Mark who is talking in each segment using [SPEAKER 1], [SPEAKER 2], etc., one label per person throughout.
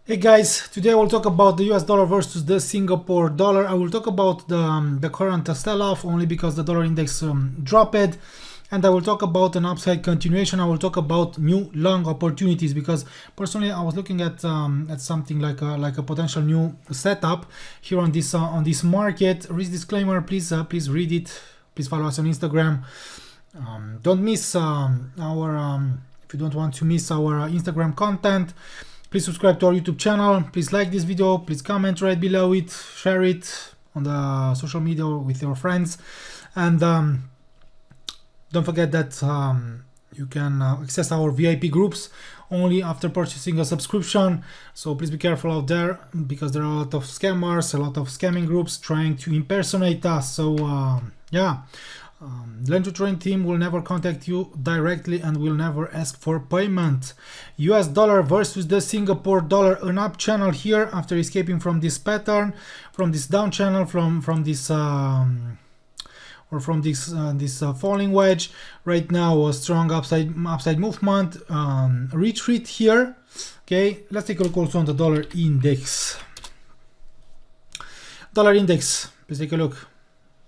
[SPEAKER 1] Hey guys, today I will talk about the US dollar versus the Singapore dollar. I will talk about the current sell-off only because the dollar index dropped, and I will talk about an upside continuation. I will talk about new long opportunities because personally I was looking at something like a potential new setup here on this market. Risk disclaimer, please read it. Please follow us on Instagram. Don't miss if you don't want to miss our Instagram content. Please subscribe to our YouTube channel. Please like this video. Please comment right below it. Share it on the social media with your friends. And don't forget that you can access our VIP groups only after purchasing a subscription. So please be careful out there because there are a lot of scammers, a lot of scamming groups trying to impersonate us. So yeah. Learn to Train team will never contact you directly and will never ask for payment. US dollar versus the Singapore dollar, an up channel here after escaping from this pattern, from this down channel, from this falling wedge. Right now a strong upside movement, retreat here. Okay, let's take a look also on the dollar index. Dollar index, please take a look.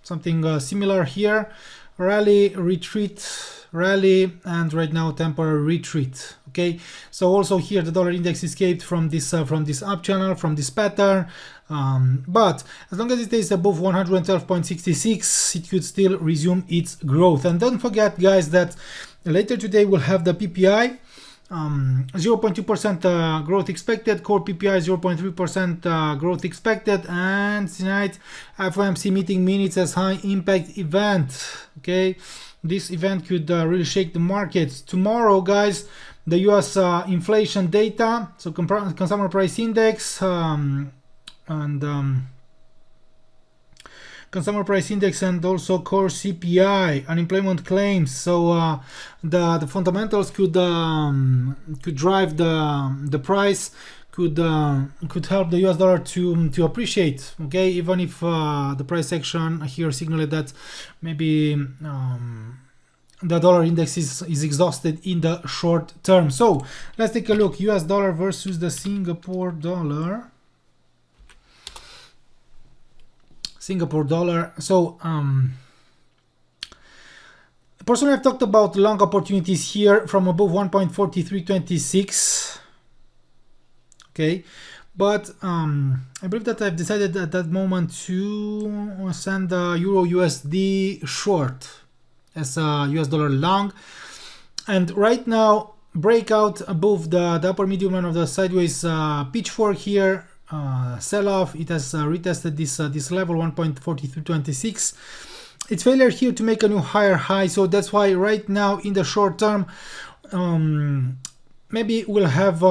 [SPEAKER 1] Something similar here, rally, retreat, rally, and right now temporary retreat. Okay, so also here the dollar index escaped from this up channel, from this pattern, but as long as it stays above 112.66, it could still resume its growth. And don't forget, guys, that later today we'll have the PPI. 0.2% growth expected, core PPI 0.3% growth expected, and tonight FOMC meeting minutes as high impact event. Okay, this event could really shake the markets. Tomorrow, guys, the US inflation data, so consumer price index consumer price index, and also core CPI, unemployment claims. So the fundamentals could drive the price, could help the US dollar to appreciate. Okay, even if the price action here signaled that maybe the dollar index is exhausted in the short term. So let's take a look. US dollar versus the Singapore dollar. Singapore dollar. So personally, I've talked about long opportunities here from above 1.4326. Okay, but I believe that I've decided at that moment to send the Euro USD short as a US dollar long, and right now breakout above the upper medium line of the sideways pitchfork here. Sell off. It has retested this level 1.4326. It's failure here to make a new higher high, so that's why right now in the short term maybe we'll have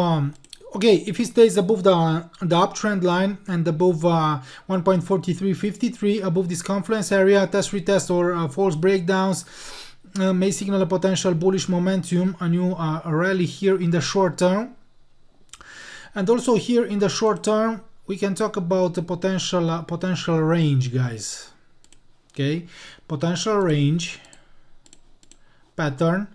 [SPEAKER 1] okay, if it stays above the uptrend line and above 1.4353, above this confluence area, test retest or false breakdowns may signal a potential bullish momentum, a new rally here in the short term. And also here in the short term, we can talk about the potential range, guys. Okay, potential range pattern.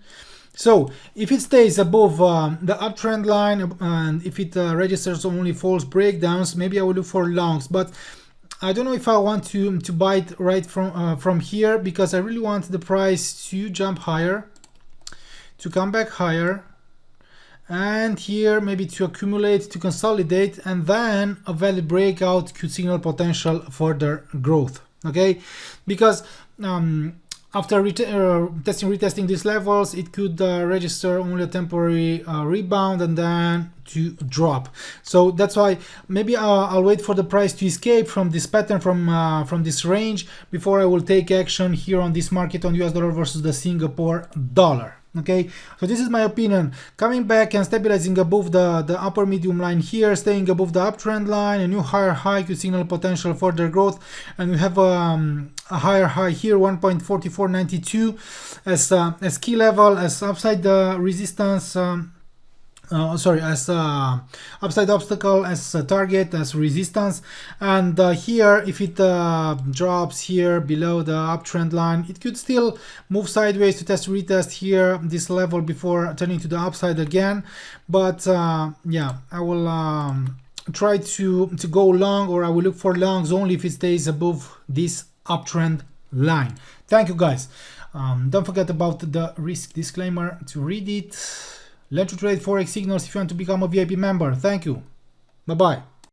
[SPEAKER 1] So if it stays above the uptrend line and if it registers only false breakdowns, maybe I will look for longs. But I don't know if I want to buy it right from here, because I really want the price to jump higher, to come back higher, and here maybe to accumulate, to consolidate, and then a valid breakout could signal potential further growth. Okay, because after retesting these levels, it could register only a temporary rebound and then to drop. So that's why maybe I'll wait for the price to escape from this pattern, from this range, before I will take action here on this market on US dollar versus the Singapore dollar. Okay, so this is my opinion. Coming back and stabilizing above the upper medium line here, staying above the uptrend line, a new higher high could signal potential further growth, and we have a higher high here, 1.4492 as key level, as upside resistance. as upside obstacle, as a target, as resistance. And here, if it drops here below the uptrend line, it could still move sideways to retest here this level before turning to the upside again. But yeah, I will try to go long, or I will look for longs only if it stays above this uptrend line. Thank you, guys. Don't forget about the risk disclaimer to read it. Learn to trade Forex signals if you want to become a VIP member. Thank you. Bye-bye.